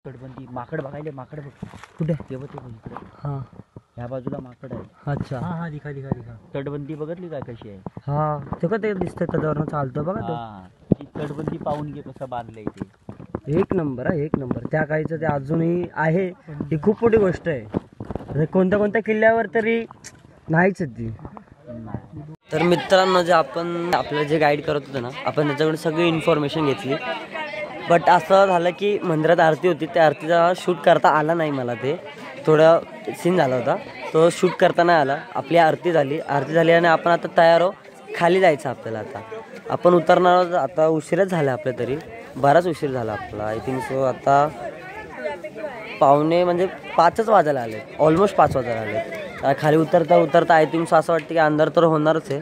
तटबंदी माकड बघायले, माकड बघ कुठे तेव्हा ते इकडे. हा या बाजूला माकड आहे. अच्छा हा हा दिखा दिखा दिखा. तटबंदी बघितली काय कशी आहे? हा ते का ते दिसतंय त्याच्यावरनं चालतं बघा तो. ती तटबंदी पाहून घे कसं बांधलंय ते. एक नंबर आहे, एक नंबर. त्या काहीचं ते अजूनही आहे, ही खूप मोठी गोष्ट आहे. कोणत्या कोणत्या किल्ल्यावर तरी नाहीच ती. तर मित्रांनो, जे आपण आपल्याला जे गाईड करत होतो ना, आपण त्याच्याकडे सगळी इन्फॉर्मेशन घेतली. बट असं झालं की मंदिरात आरती होती, त्या आरतीचा शूट करता आला नाही मला. ते थोडा सीन झाला होता, तो शूट करता नाही आला. आपली आरती झाली आणि आपण आता तयार आहो, खाली जायचं आपल्याला. आता आपण उतरणार, आता उशीरच झाला आपल्या, तरी बराच उशीर झाला आपला. आय थिंक सो आता पावणे म्हणजे 5च वाजायला आले, ऑलमोस्ट 5 वाजायला आले. खाली उतरता आय थिंक सो असं वाटतं की अंधार तर होणारच आहे.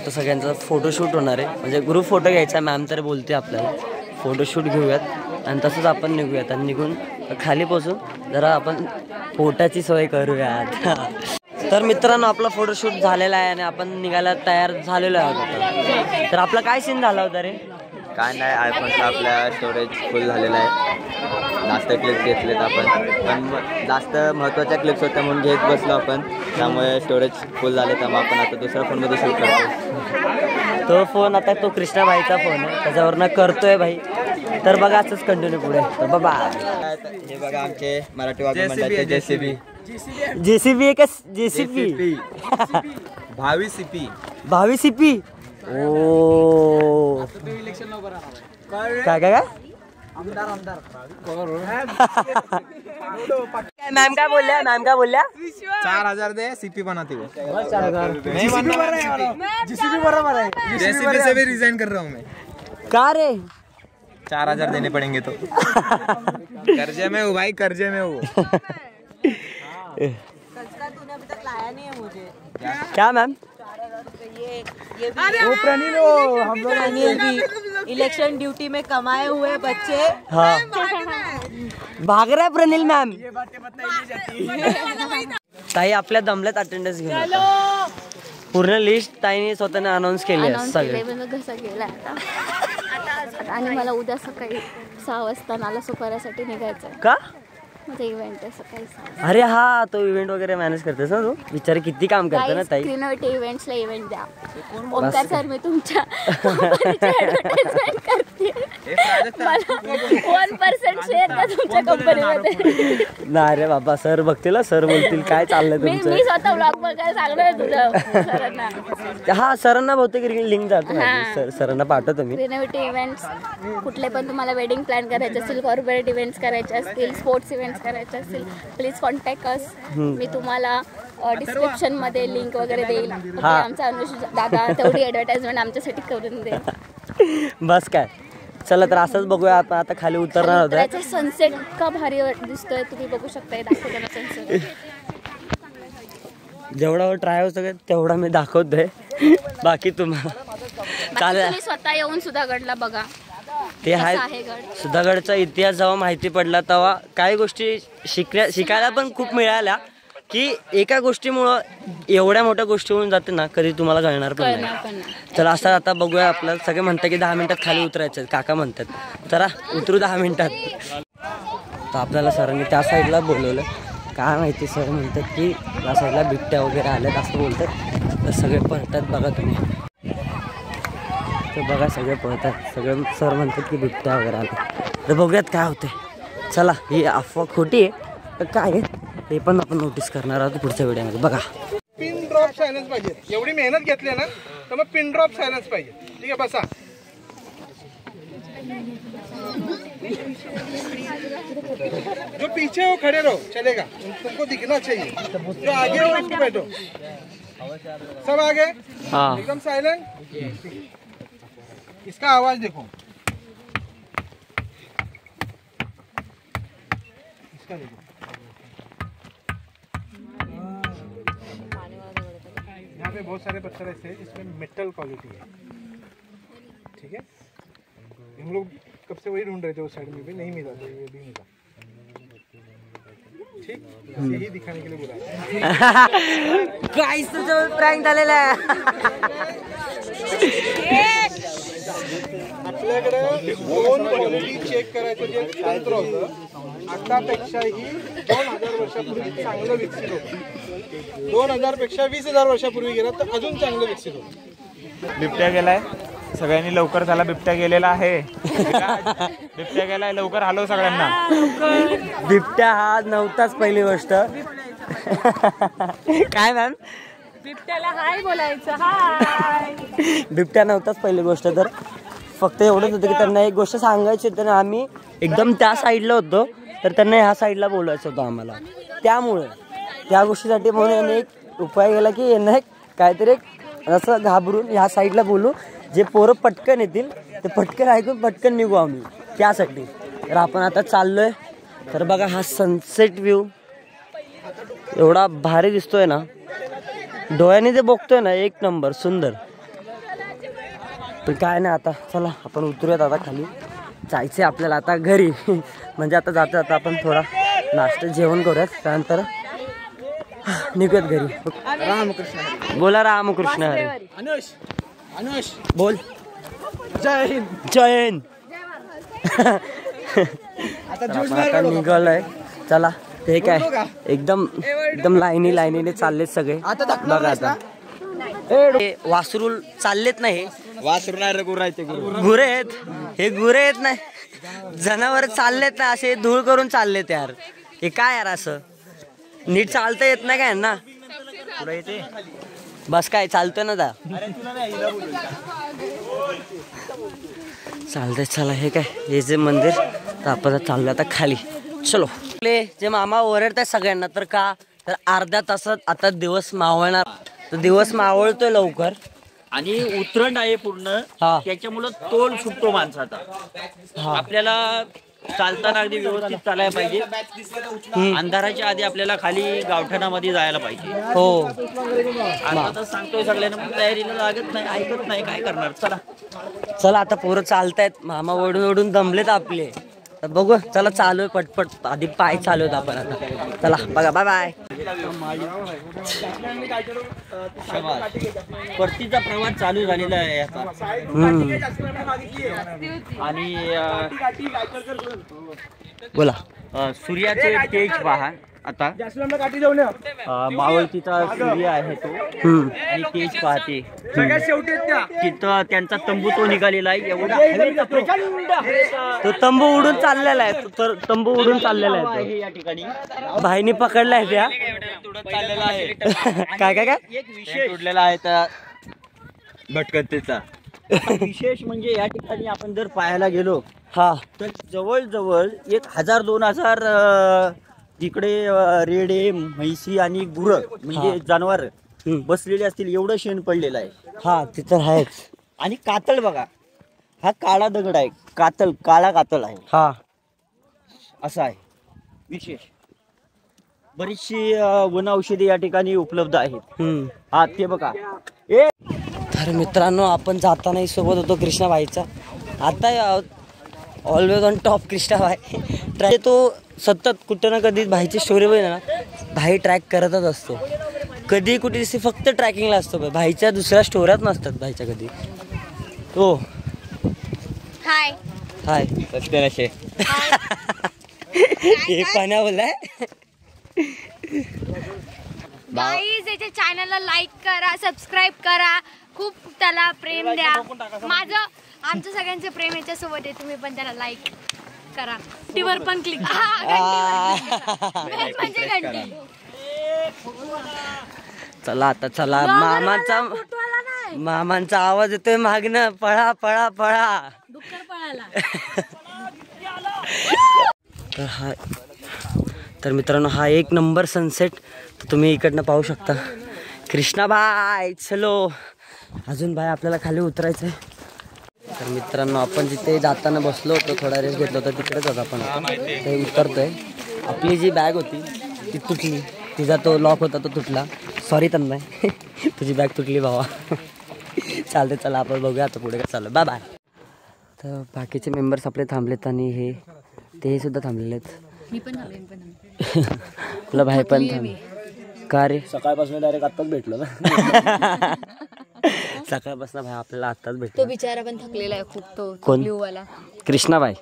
तर सगळ्यांचा फोटोशूट होणार आहे, म्हणजे ग्रुप फोटो घ्यायचा. मॅम तर बोलते आपल्याला फोटोशूट घेऊयात आणि तसंच आपण निघूयात. आणि निघून खाली पोचून जरा आपण पोटाची सोय करूयात. तर मित्रांनो, आपला फोटोशूट झालेला आहे आणि आपण निघायला तयार झालेलो आहोत. तर आपला काय सीन झाला होता रे? काय नाही, आयफोनचा आपला स्टोरेज फुल झालेला आहे. जास्त क्लिप्स घेतलेत आपण, पण जास्त महत्त्वाच्या क्लिप्स होत्या म्हणून घेत बसलो आपण. त्यामुळे स्टोरेज फुल झाले, त्यामुळे आपण आता दुसऱ्या फोनमध्ये शूट करतो. तो फोन आता तो कृष्णाबाईचा फोन आहे, त्याच्यावरनं करतोय भाई. तर बघा असंच कंटिन्यू पुढे. तर बाबा हे बघा आमचे मराठी वाद्य मंडळाचे जेसीबी. जेसीबी आहे का? जेसीबी भावी सीपी. ओ काय काय काय मॅम काय बोलल्या? 4000 दे, सीपी बनाती हो. जेसीबी बराबर है, जेसीबी से भी रिजाइन कर रहा हूँ मैं. का रे? 4000 देने पड़ेंगे तो. कर्जे में हूँ भाई, कर्जे में हूँ. तूने अभी तक लाया नहीं है मुझे. क्या मैम? ये हम लोग इलेक्शन ड्यूटी में कमाए हुए बच्चे. हाँ भाग रहा है प्रणील मॅम. ताई आपल्या दमल्यात अटेंडन्स घेऊन पूर्ण लिस्ट ताईने स्वतःने अनाऊन्स केली आहे सगळे. घसा गेला आणि मला उद्या सकाळी 6 वाजता नाला सुपाऱ्यासाठी निघायचं आहे. का? माझा इव्हेंट आहे सकाळी 6. अरे हा, तो इव्हेंट वगैरे मॅनेज करतेस ना तू? विचार किती काम करते ना ताई. स्क्रीनवरती इव्हेंट्सला इव्हेंट द्या. ओमकार सर, मी तुमच्या ॲडव्हर्टाइजमेंट करते. 1% शेअर द्या तुमच्या कंपनीमध्ये. नाही रे बाबा, सर बघतील, सर बोलतील काय चाललंय तुमचं. मी स्वतः ब्लॉग बघायला सांगणार तुझं सरांना. हा सरांना बहुतेक लिंक जातो, सरांना पाठवतो मी. स्क्रीनवरती इव्हेंट्स कुठले पण तुम्हाला वेडिंग प्लॅन करायचे असतील, कॉर्पोरेट इव्हेंट्स करायचे असतील, स्पोर्ट्स इव्हेंट्स करायचे असतील, प्लीज कॉन्टॅक्ट अस. मी तुम्हाला डिस्क्रिप्शन मध्ये लिंक वगैरे देईल. आमचा अनुष दादा तेवढी ॲडव्हर्टाइजमेंट आमच्यासाठी करून दे. बस काय, चला तर असंच बघूया. आपण आता खाली उतरणार होतो. सनसेट का भारी दिसतोय, तुम्ही बघू शकता. दाखवतो सनसेट. जेवढा ट्राय होतं तेवढा मी दाखवतोय, बाकी तुम्हाला तुम्ही स्वतः येऊन सुधागडला बघा. ते आहे सुधागडचा इतिहास जेव्हा माहिती पडला तेव्हा काही गोष्टी शिकायला पण खूप मिळाल्या, की एका गोष्टीमुळं एवढ्या मोठ्या गोष्टी होऊन जाते ना, कधी तुम्हाला कळणार पण नाही. चला असं आता बघूया. आपल्याला सगळे म्हणतात की 10 मिनिटात खाली उतरायचं. काका म्हणतात चला उतरू 10 मिनिटात. तर आपल्याला सरांनी त्या साईडला बोलवलं. काय माहिती, सर म्हणतात की या साईडला बिबट्या वगैरे आल्यात असं बोलतात. तर सगळे पळतात बघा तुम्ही. तर बघा सगळे पळतात, सगळे सर म्हणतात की बिबट्या वगैरे आला. तर बघूयात काय होते. चला, ही अफवा खोटी आहे तर काय आहे ते पण आपण नोटीस करणार आहोत पुढच्या व्हिडिओमध्ये. बघा, पिन ड्रॉप सायलेन्स पाहिजे. एवढी मेहनत घेतली ना, तर मग पिन ड्रॉप सायलेन्स पाहिजे. ठीक आहे, बसा. जो पीछे हो खड़े रहो, चलेगा. तुमको दिखना चाहिए. जो आगे हो उसको बैठो. सब आगे, हाँ एकदम साइलेंट. इसका आवाज देखो. इसका देखो. यहाँ पे बहुत सारे पत्थर ऐसे हैं, इसमें मेटल क्वालिटी है. ठीक है, हम लोग कब से वही ढूंढ रहे थे. उस साइड में भी नहीं मिला, तो ये भी मिला. ठीक, यही दिखाने के लिए बुलाया. गाइस, तुझं प्रँक झालेला आहे. आपल्याकडे दोन क्वालिटी चेक करायचं जे तंत्र होतं आतापेक्षाही 2000 वर्षापूर्वी चांगलं विकसित होतं. 2000 पेक्षा 20,000 वर्षापूर्वी गेलं तर अजून चांगलं विकसित होतं. बिबट्या गेलाय, सगळ्यांनी लवकर झाला. बिबट्या गेलेला आहे. बिबट्या गेलाय, लवकर हलव सगळ्यांना. बिबट्या हा नव्हताच पहिली गोष्ट. काय मॅम? बिबट्याला हाय बोलायचं. हाय. बिबट्या नव्हताच पहिली गोष्ट. तर फक्त एवढंच होतं की त्यांना एक गोष्ट सांगायची होती ना, आम्ही एकदम त्या साईडला होतो तर त्यांना ह्या साईडला बोलायचं होतं आम्हाला. त्यामुळे त्या गोष्टीसाठी म्हणून याने एक उपाय केला की यांना एक काहीतरी एक असं घाबरून ह्या साईडला बोलू, जे पोरं पटकन येतील ते पटकन ऐकून पटकन निघू आम्ही त्यासाठी. तर आपण आता चाललोय. तर बघा हा सनसेट व्ह्यू एवढा भारी दिसतोय ना, डोळ्याने ते बघतोय ना, एक नंबर सुंदर. पण काय नाही, आता चला आपण उतरूयात आता खाली. जायचंय आपल्याला आता घरी. म्हणजे आता जाता जाता आपण थोडा नाश्ता जेवण करूयात, त्यानंतर निघूयात घरी. रामकृष्ण बोला. रामकृष्ण हरी. अनुष बोल. जय हिंद. जय हिंद. आता निघालोय. चला ते काय एकदम एकदम लाईनीने चाललेत सगळे. बघा आता वासरू चाललेत नाही. वासरू नाही रे, गुरायचे गुरे आहेत हे. गुरे आहेत नाही, जनावर चाललेत ना, असे धूळ करून चाललेत यार. हे काय यार, असं नीट चालता येत नाही काय ना. पुढे येते बस काय चालतोय ना. चालतंय. चला हे काय हे जे मंदिर, तर आपण चाललो आता खाली. चलो. जे मामा ओरडताय सगळ्यांना, तर का तर अर्ध्या तासात आता दिवस मावळणार. तर दिवस मावळतोय लवकर आणि उतरण आहे पूर्ण. त्याच्यामुळं तोल सुटतो माणसाचा. आपल्याला चालताना अगदी व्यवस्थित चालायला पाहिजे. अंधाराच्या आधी आपल्याला खाली गावठाणामध्ये जायला पाहिजे. हो आता तर सांगतोय सगळ्यांना, पण तयारीला लागत नाही, ऐकत नाही, काय करणार. चला चला आता पोरं चालतायत. मामा ओढून ओढून दमलेत आपले. तर बघू चला, चालू आहे पटपट. आधी पाय चालू आहेत आपण आता. चला बघा. Bye bye. परतीचा प्रवास चालू झालेला आहे आता. आणि बोला. सूर्याचे तेज पहा आता. मावळतीचा सूर्य आहे तो, आणि तेज पाहते. तिथं त्यांचा तंबू तो निघालेला आहे. एवढा हवेचा प्रचंड हवेचा तो तंबू उडून चाललेला आहे. तो तंबू उडून चाललेला आहे या ठिकाणी. भाईनी पकडलाय त्या. चाललेला आहे. काय काय काय एक विशेष उडलेला आहे त्या भटकंतीचा. विशेष म्हणजे या ठिकाणी आपण जर पाहायला गेलो तर जवळजवळ 1000-2000 तिकडे रेडे, म्हैसी आणि गुरं म्हणजे जनावर बसलेले असतील. एवढं शेण पडलेलं आहे. ते तर आहेच. आणि कातळ बघा, हा काळा दगड आहे. काळा कातळ आहे. असा आहे विशेष. बरीचशी वनौषधी या ठिकाणी उपलब्ध आहेत. ते बघा. तर मित्रांनो, आपण जातानाही सोबत होतो कृष्णाबाईचा. आता ऑलवेज ऑन टॉप कृष्णाबाई. तो सतत कुठं ना कधी भाईची स्टोरी बघ ना, भाई ट्रॅक करतच असतो. कधी कुठे दिसते फक्त ट्रॅकिंगला असतो. भाईच्या दुसऱ्या स्टोऱ्याच नसतात भाईच्या कधी. हो हाय हाय. सत्यनाशे हे पाण्या बोलाय. गाईज याच्या चॅनलला लाईक करा, सबस्क्राईब करा, खूप त्याला प्रेम द्या. आमचं सगळ्यांचं प्रेम याच्या सोबत आहे. तुम्ही पण त्याला लाईक करा. घंटीवर पण क्लिक. म्हणजे घंटी. चला आता चला. मामांचा आवाज येतोय मागणं. पळा पळा पळा. तर मित्रांनो, हा एक नंबर सनसेट तुम्ही इकडनं पाहू शकता. कृष्णाबाई चलो. अजून बाय आपल्याला खाली उतरायचं आहे. तर मित्रांनो, आपण जिथे जाताना बसलो होतो, थोडा रेस्ट घेतला होता, तिकडेच होता आपण. ते उतरतोय. आपली जी बॅग होती ती तुटली. तिचा तो लॉक होता तो तुटला. सॉरी तन्मय, तुझी बॅग तुटली भावा. चालते. चला आपण बघूया आता पुढे काय चालू. Bye bye. तर बाकीचे मेंबर्स आपले थांबलेत आणि ते सुद्धा थांबलेले आहेत. मी पण थांबले. तुला भाई पण थांब. का रे? सकाळपासून डायरेक्ट आत्ताच भेटलो ना. सकाळपासून भाई आपल्याला आत्ताच तो भेटतो. बिचारा पण थकलेला आहे खूप. तो कोण? ब्ल्यूवाला कृष्णाबाई.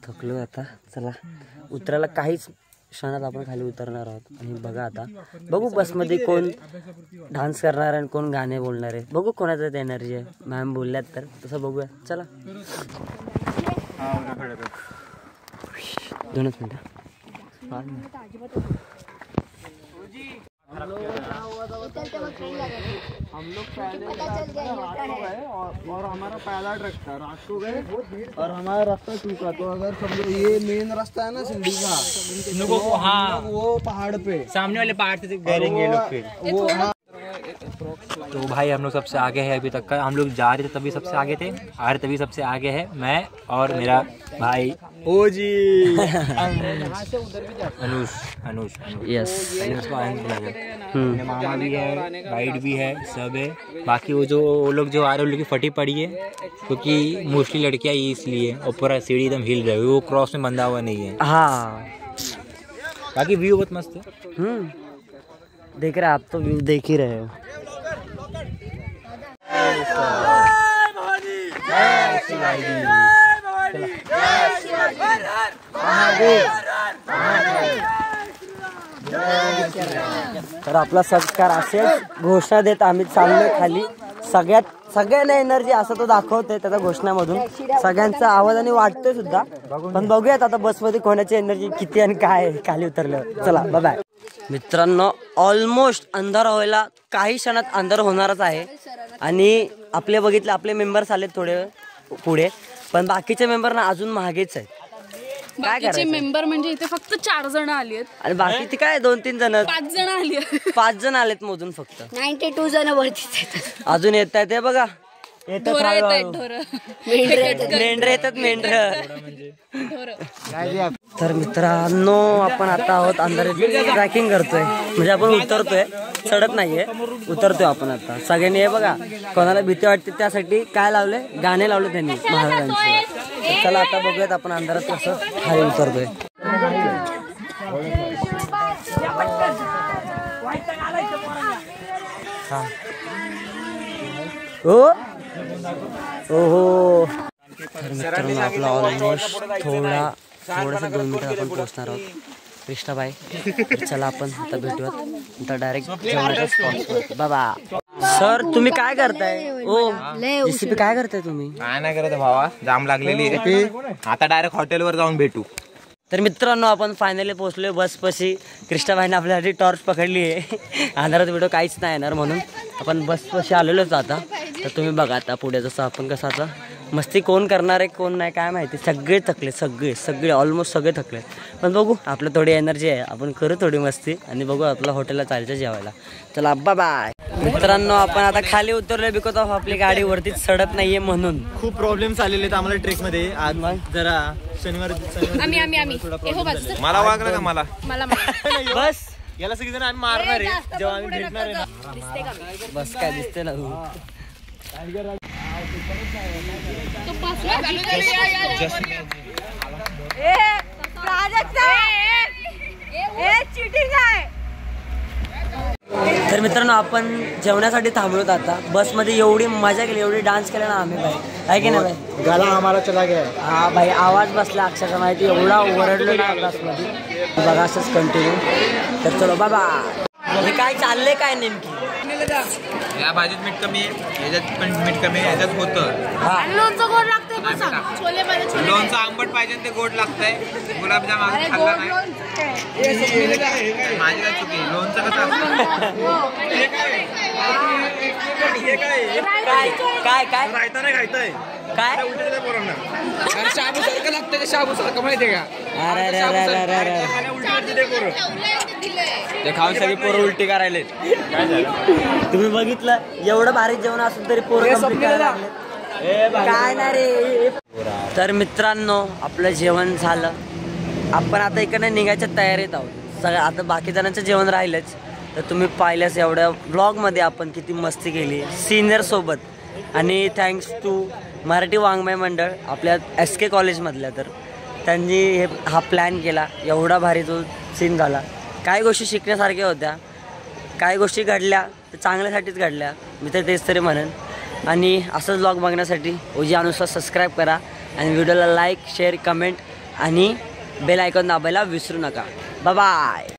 थकलो आता. चला उतरायला काहीच क्षणात आपण खाली उतरणार आहोत. आणि बघा आता बघू बसमध्ये कोण डान्स करणार आणि कोण गाणे बोलणार आहे. बघू कोणाचं एनर्जी आहे. मॅम बोलल्यात तर तसं बघूया. चला 2 मिनिटं. हम लोग पहले और हमारा पहला ट्रक था, रात को गए और हमारा रास्ता टूटा. तो अगर समझो ये मेन रास्ता है ना सिंधी का, वो पहाड़ पे सामने वाले पहाड़ से गिरेंगे लोग फिर वो. तो भाई हम लोग सबसे आगे है अभी तक का. हम लोग जा रहे थे तभी सबसे आगे थे, आ रहे तभी सबसे आगे है मैं और मेरा भाई ओजी अनुष यस. मामा भी है, गाइड भी है, सब है. बाकी वो लोग जो आ रहे हैं, उन लोग की फटी पड़ी है क्योंकि मोस्टली लड़कियां ही इसलिए. और पूरा सीढ़ी एकदम हिल रहा है, वो क्रॉस में बंधा हुआ नहीं है. हाँ बाकी व्यू बहुत मस्त है. देख रहे आप तो व्यू देख ही रहे हो. तर आपला सत्कार असेल घोषणा देत आम्ही चाललोय खाली. सगळ्यांना एनर्जी असं तो दाखवतोय त्याच्या घोषणामधून. सगळ्यांचा आवाज आणि वाटतोय सुद्धा. पण बघूयात आता बसमध्ये कोणाची एनर्जी किती आणि काय आहे खाली उतरल्यावर. चला बाय बाय. मित्रांनो ऑलमोस्ट अंधार व्हायला काही क्षणात अंधार होणारच आहे. आणि आपले बघितले आपले मेंबर्स आले थोडे पुढे, पण बाकीचे मेंबर ना अजून मागेच आहेत. बाकीचे मेंबर म्हणजे इथे फक्त 4 जण आली आहेत आणि बाकी ती काय 2-3 जण 5 जण आली आहेत. 5 जण आलेत मोजून फक्त. 92 जण वरती अजून येत आहेत. बघा येतात मेंढर येतात मेंढर. तर मित्रांनो आपण आता आहोत अंधाराची ट्रॅकिंग करतोय. म्हणजे आपण उतरतोय, चढत नाहीये, उतरतोय आपण आता. सगळ्यांनी हे बघा कोणाला भीती वाटते त्यासाठी काय लावले, गाणे लावले त्यांनी महाराजांचे. चला आता बघूयात आपण अंधारात कसं खाली उतरतोय. ओहो. तर मित्रांनो आपला ऑलमोस्ट थोडासा 2 मिनिटात आपण पोहोचणार आहोत कृष्णाबाई. चला आपण आता भेटूयात आता डायरेक्ट जेवणाच्या स्पॉटवर. बाबा सर तुम्ही काय करताय? ओ जेसीपी काय करताय तुम्ही? काय नाही करत भावा, जाम लागलेली आहे. आता डायरेक्ट हॉटेलवर जाऊन भेटू. तर मित्रांनो आपण फायनली पोहोचलोय बसपाशी. कृष्णाबाईने आपल्यासाठी टॉर्च पकडली आहे. अंधारात व्हिडिओ काहीच नाही येणार म्हणून आपण बसपाशी आलेलोच आता. तर तुम्ही बघा आता पुढे जसं आपण कसं आता मस्ती कोण करणार आहे कोण नाही काय माहिती. सगळे थकले, सगळे ऑलमोस्ट सगळे थकले. पण बघू आपलं थोडी एनर्जी आहे, आपण करू थोडी मस्ती आणि बघू आपल्या हॉटेलला चालायचं जेवायला. चला बाय. मित्रांनो आपण आता खाली उतरलोय बिकॉज ऑफ आपली गाडी वरतीच चढत नाहीये म्हणून. खूप प्रॉब्लेम्स आलेले आहेत आम्हाला ट्रेक मध्ये. आज जरा शनिवार मला वागलं का मला बस याला सगळेजण आम्ही मारणार आहे जेव्हा आम्ही भेटणार आहे ना. बस काय दिसते ना तर मित्रांनो आपण जेवणासाठी थांबलोत आता. बसमध्ये एवढी मजा केली, एवढी डान्स केला ना आम्ही भाई, आहे की नाही भाई? गाला आम्हाला चला गया. हा भाई आवाज बसला अक्षरशः माहिती, एवढा ओरडलो ना बसमध्ये. बघा असंच कंटिन्यू. तर चलो बाबा. हे काय चाललंय काय नेमकी? या भाजीत मीठ कमी आहे, याच्यात पण मीठ कमी आहे, याच्यात होतं. लोणचं गोड लागतंय पण सांग. छोले लोणचं आंबट पाहिजे ते गोड लागतंय. गुलाबजाम अजून खाल्ला नाही. माझी काय चुकी, लोणचं कसं काय काय रायता नाही खायचंय काय शाबू सारखं लागतं ते, शाबू सारखं माहितीये का? ते खाऊन सगळी पोरं उलटी करायले. तुम्ही बघितलं एवढं भारी जेवण असून तरी पोरं कंप्लीट करायला लागले. काय नाही रे. तर मित्रांनो आपलं जेवण झालं. आपण आता इकडे निघायच्या तयारीत आहोत सगळं. आता बाकी जणांचं जेवण राहिलंच. तर तुम्ही पाहिलंच एवढ्या ब्लॉगमध्ये आपण किती मस्ती केली सिनियर सोबत. आणि थँक्स टू मराठी वाङ्मय मंडळ आपल्या SK कॉलेजमधल्या. तर त्यांनी हा प्लॅन केला. एवढा भारी तो सीन झाला. काही गोष्टी शिकण्यासारख्या होत्या, काही गोष्टी घडल्या तर चांगल्यासाठीच घडल्या, मी तर तेच तरी म्हणेन. आणि असंच ब्लॉग बघण्यासाठी ओजी अनुसार सबस्क्राईब करा आणि व्हिडिओला लाईक शेअर कमेंट आणि बेल आयकॉन दाबायला विसरू नका. Bye bye.